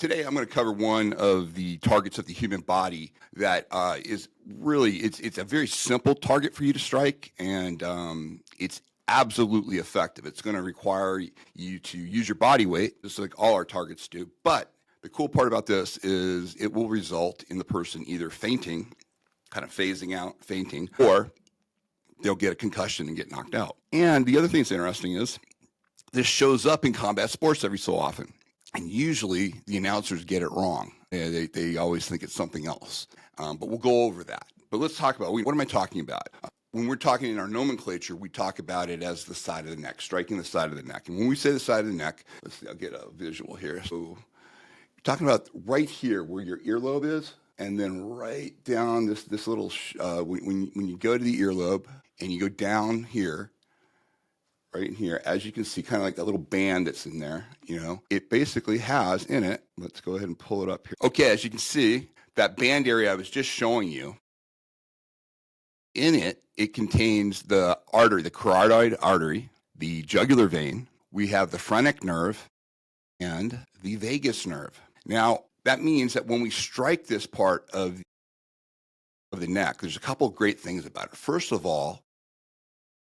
Today, I'm going to cover one of the targets of the human body that is really, it's a very simple target for you to strike, and it's absolutely effective. It's going to require you to use your body weight, just like all our targets do. But the cool part about this is it will result in the person either fainting, kind of phasing out, fainting, or they'll get a concussion and get knocked out. And the other thing that's interesting is this shows up in combat sports every so often. And usually the announcers get it wrong. They always think it's something else. But we'll go over that. But let's talk about, what am I talking about? When we're talking in our nomenclature, we talk about it as the side of the neck, striking the side of the neck. And when we say the side of the neck, let's see, I'll get a visual here. So you're talking about right here where your earlobe is, and then right down this little, when you go to the earlobe and you go down here, right in here, as you can see, kind of like that little band that's in there, it basically has in it, let's go ahead and pull it up here. Okay, as you can see, that band area I was just showing you, in it, it contains the artery, the carotid artery, the jugular vein, we have the phrenic nerve, and the vagus nerve. Now, that means that when we strike this part of the neck, there's a couple of great things about it. First of all,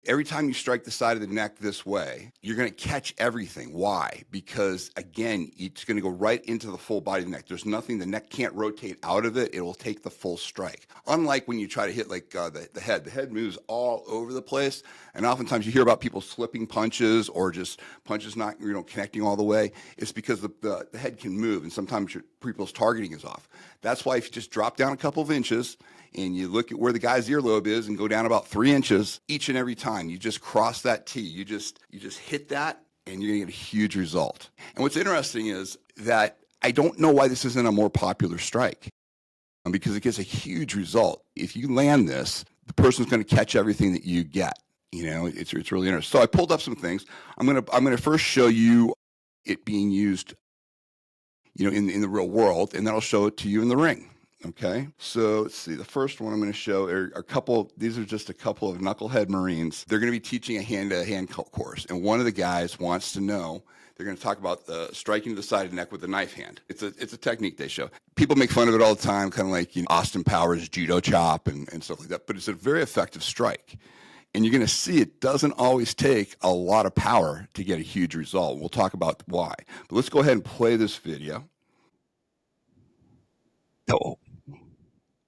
every time you strike the side of the neck this way, you're going to catch everything. Why? Because, again, it's going to go right into the full body of the neck. There's nothing, the neck can't rotate out of it. It will take the full strike. Unlike when you try to hit like the head. The head moves all over the place, and oftentimes you hear about people slipping punches or just punches not connecting all the way. It's because the head can move, and sometimes people's targeting is off. That's why if you just drop down a couple of inches, and you look at where the guy's earlobe is and go down about 3 inches each and every time. You just cross that T. You just hit that, and you're going to get a huge result. And what's interesting is that I don't know why this isn't a more popular strike, because it gets a huge result. If you land this, the person's going to catch everything that you get. It's really interesting. So I pulled up some things. I'm going to first show you it being used, in the real world, and then I'll show it to you in the ring. Okay, so let's see. The first one I'm going to show are these are just a couple of knucklehead Marines. They're going to be teaching a hand-to-hand course, and one of the guys wants to know, they're going to talk about the striking to the side of the neck with the knife hand. It's a technique they show. People make fun of it all the time, kind of like Austin Powers' judo chop and stuff like that, but it's a very effective strike. And you're going to see it doesn't always take a lot of power to get a huge result. We'll talk about why. But let's go ahead and play this video. Oh.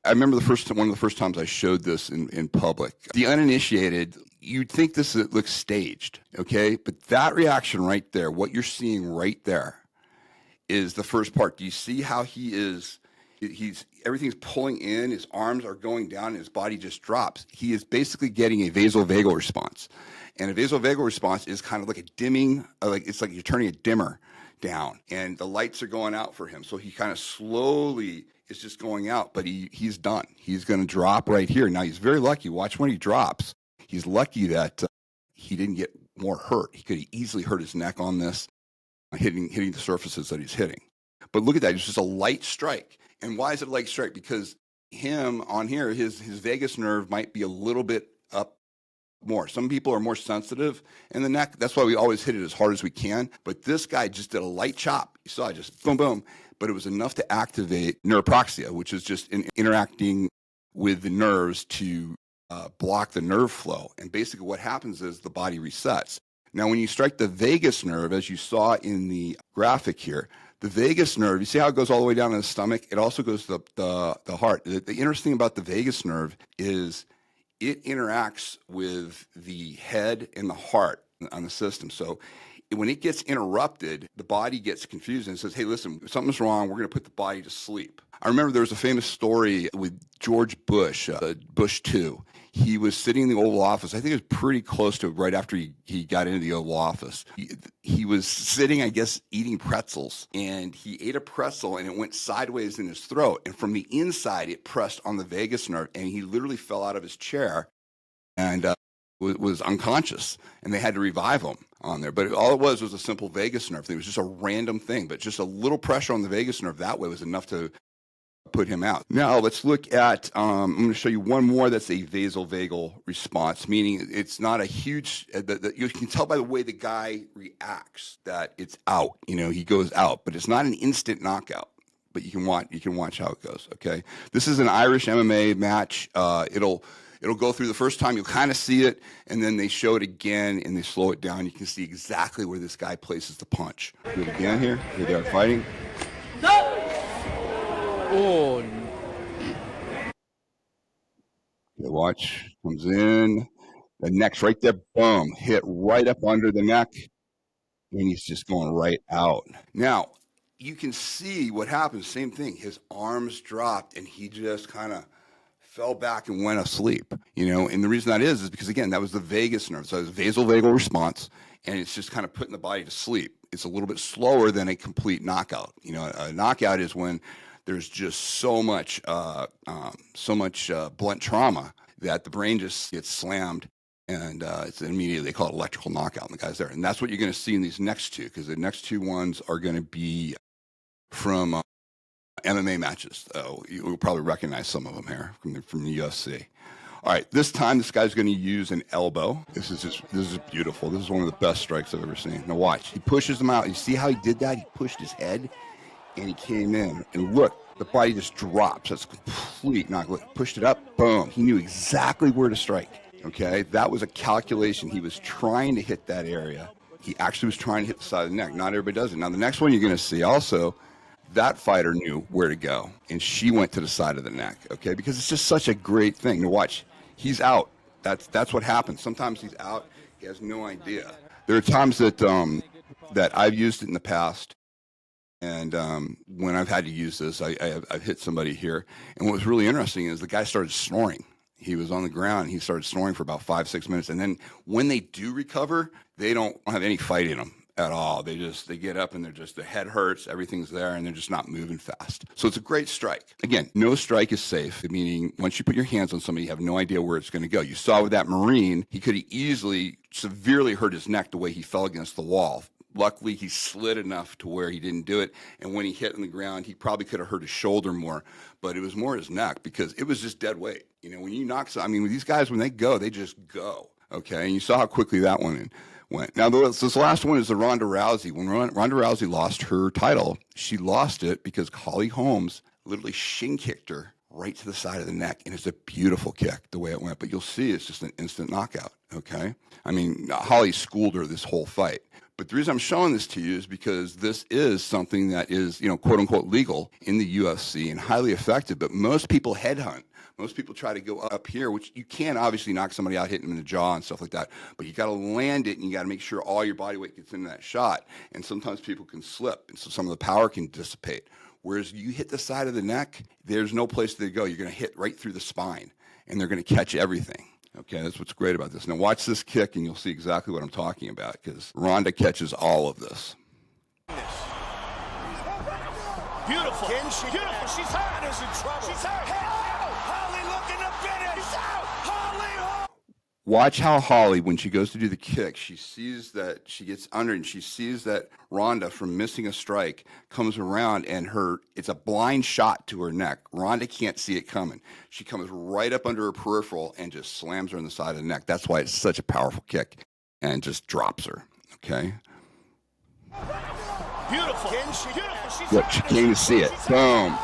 I remember one of the first times I showed this in public. The uninitiated, you'd think this looks staged, okay? But that reaction right there, what you're seeing right there, is the first part. Do you see how everything's pulling in, his arms are going down, and his body just drops. He is basically getting a vasovagal response. And a vasovagal response is kind of like a dimming, it's like you're turning a dimmer down, and the lights are going out for him. So he kind of slowly is just going out, but he's done. He's going to drop right here. Now, he's very lucky. Watch when he drops. He's lucky that he didn't get more hurt. He could easily hurt his neck on this, hitting the surfaces that he's hitting. But look at that. It's just a light strike. And why is it a light strike? Because him on here, his vagus nerve might be a little bit up more. Some people are more sensitive in the neck. That's why we always hit it as hard as we can. But this guy just did a light chop. You saw it, just boom, boom. But it was enough to activate neuroproxia, which is just interacting with the nerves to block the nerve flow. And basically what happens is the body resets. Now, when you strike the vagus nerve, as you saw in the graphic here, the vagus nerve, you see how it goes all the way down to the stomach? It also goes to the heart. The interesting about the vagus nerve is it interacts with the head and the heart on the system. So when it gets interrupted, the body gets confused and says, hey, listen, something's wrong. We're going to put the body to sleep. I remember there was a famous story with George Bush, Bush 2. He was sitting in the Oval Office. I think it was pretty close to right after he got into the Oval Office. He was sitting, I guess, eating pretzels, and he ate a pretzel, and it went sideways in his throat. And from the inside, it pressed on the vagus nerve, and he literally fell out of his chair and was unconscious, and they had to revive him on there. But all it was a simple vagus nerve thing. It was just a random thing, but just a little pressure on the vagus nerve that way was enough to put him out. Now let's look at, I'm going to show you one more that's a vasovagal response, meaning it's not a huge, you can tell by the way the guy reacts that it's out, he goes out, but it's not an instant knockout. But you can watch how it goes, okay? This is an Irish MMA match. It'll go through the first time, you'll kind of see it, and then they show it again and they slow it down. You can see exactly where this guy places the punch. Do it again here. Here they are fighting. Oh, Okay, watch. Comes in. The neck's right there. Boom. Hit right up under the neck. And he's just going right out. Now, you can see what happens. Same thing. His arms dropped and he just kind of fell back and went asleep, and the reason that is because, again, that was the vagus nerve. So it's vasovagal response, and it's just kind of putting the body to sleep. It's a little bit slower than a complete knockout. A knockout is when there's just so much blunt trauma that the brain just gets slammed, and it's immediately, they call it electrical knockout, and the guy's there. And that's what you're going to see in these next two, because the next two ones are going to be from MMA matches. You'll probably recognize some of them here from the UFC. All right, this time this guy's going to use an elbow. This is beautiful. This is one of the best strikes I've ever seen. Now watch. He pushes him out. You see how he did that? He pushed his head, and he came in. And look, the body just drops. That's complete knock. Look, pushed it up. Boom. He knew exactly where to strike. Okay, that was a calculation. He was trying to hit that area. He actually was trying to hit the side of the neck. Not everybody does it. Now the next one you're going to see also, that fighter knew where to go, and she went to the side of the neck, okay? Because it's just such a great thing. Now watch, he's out. That's what happens. Sometimes he's out. He has no idea. There are times that that I've used it in the past, and when I've had to use this, I've hit somebody here. And what was really interesting is the guy started snoring. He was on the ground, and he started snoring for about 5-6 minutes. And then when they do recover, they don't have any fight in them at all. They get up and their head hurts, everything's there, and they're just not moving fast. So it's a great strike. Again, no strike is safe, meaning once you put your hands on somebody, you have no idea where it's going to go. You saw with that Marine, he could have easily severely hurt his neck the way he fell against the wall. Luckily, he slid enough to where he didn't do it, and when he hit on the ground, he probably could have hurt his shoulder more, but it was more his neck because it was just dead weight. When you knock, with these guys, when they go, they just go, okay? And you saw how quickly that one went. Now, this last one is the Ronda Rousey. When Ronda Rousey lost her title, she lost it because Holly Holmes literally shin kicked her right to the side of the neck, and it's a beautiful kick the way it went. But you'll see it's just an instant knockout, okay? Holly schooled her this whole fight. But the reason I'm showing this to you is because this is something that is, quote unquote, legal in the UFC and highly effective. But most people headhunt. Most people try to go up here, which you can obviously knock somebody out, hitting them in the jaw and stuff like that. But you got to land it, and you got to make sure all your body weight gets into that shot. And sometimes people can slip, and so some of the power can dissipate. Whereas you hit the side of the neck, there's no place to go. You're going to hit right through the spine, and they're going to catch everything. Okay, that's what's great about this. Now watch this kick, and you'll see exactly what I'm talking about, because Ronda catches all of this. Beautiful. Beautiful. She's hurt. Is in trouble. She's hurt. Holly looking to finish. She's out. Holly. Watch how Holly, when she goes to do the kick, she sees that she gets under, and she sees that Ronda, from missing a strike, comes around, and it's a blind shot to her neck. Ronda can't see it coming. She comes right up under her peripheral and just slams her in the side of the neck. That's why it's such a powerful kick, and just drops her, okay? Beautiful. Look, she can't even see it. Boom.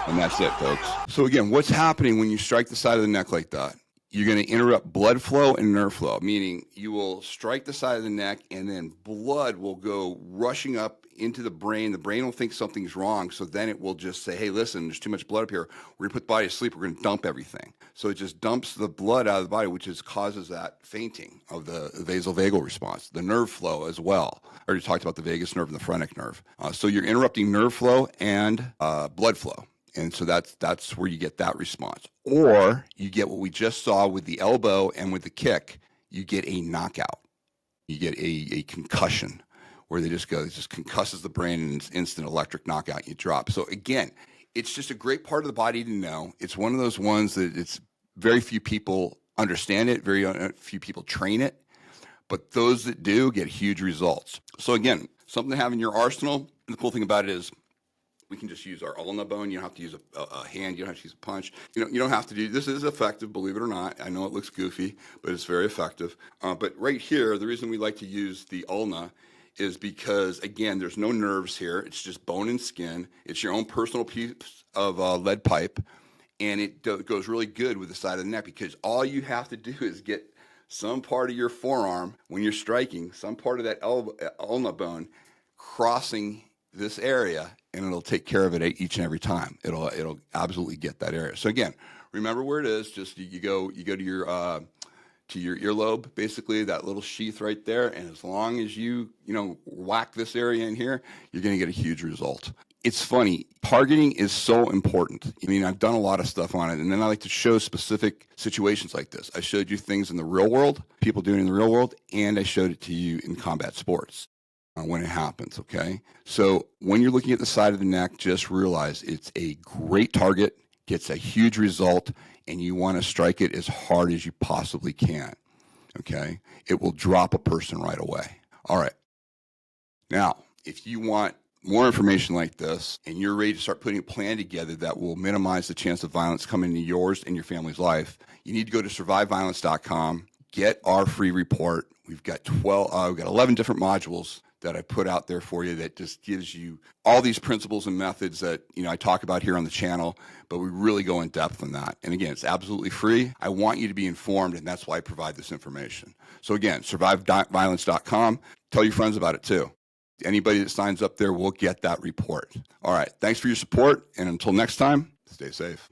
And that's it, folks. So again, what's happening when you strike the side of the neck like that? You're going to interrupt blood flow and nerve flow, meaning you will strike the side of the neck, and then blood will go rushing up into the brain. The brain will think something's wrong, so then it will just say, hey, listen, there's too much blood up here. We're going to put the body to sleep. We're going to dump everything. So it just dumps the blood out of the body, which causes that fainting of the vasovagal response, the nerve flow as well. I already talked about the vagus nerve and the phrenic nerve. So you're interrupting nerve flow and blood flow. And so that's where you get that response. Or you get what we just saw with the elbow and with the kick, you get a knockout. You get a concussion, where it just concusses the brain, and it's instant electric knockout, you drop. So again, it's just a great part of the body to know. It's one of those ones that it's very few people understand it, very few people train it, but those that do get huge results. So again, something to have in your arsenal. The cool thing about it is, We can just use our ulna bone. You don't have to use a hand. You don't have to use a punch. You don't have to do this. Is effective, believe it or not. I know it looks goofy, but it's very effective. But right here, the reason we like to use the ulna is because, again, there's no nerves here. It's just bone and skin. It's your own personal piece of lead pipe, and it goes really good with the side of the neck because all you have to do is get some part of your forearm when you're striking, some part of that ulna bone crossing this area, and it'll take care of it each and every time. It'll absolutely get that area. So again, remember where it is. Just you go to your earlobe, basically that little sheath right there, and as long as you whack this area in here, you're going to get a huge result. It's funny, targeting is so important. I mean, I've done a lot of stuff on it, and then I like to show specific situations like this. I showed you things in the real world, people doing it in the real world, and I showed it to you in combat sports. When it happens, okay? So when you're looking at the side of the neck, just realize it's a great target, gets a huge result, and you want to strike it as hard as you possibly can, okay? It will drop a person right away. All right. Now, if you want more information like this and you're ready to start putting a plan together that will minimize the chance of violence coming into yours and your family's life, you need to go to surviveviolence.com, get our free report. We've got 11 different modules that I put out there for you that just gives you all these principles and methods that I talk about here on the channel, but we really go in depth on that. And again, it's absolutely free. I want you to be informed, and that's why I provide this information. So again, surviveviolence.com. Tell your friends about it too. Anybody that signs up there will get that report. All right, thanks for your support, and until next time, stay safe.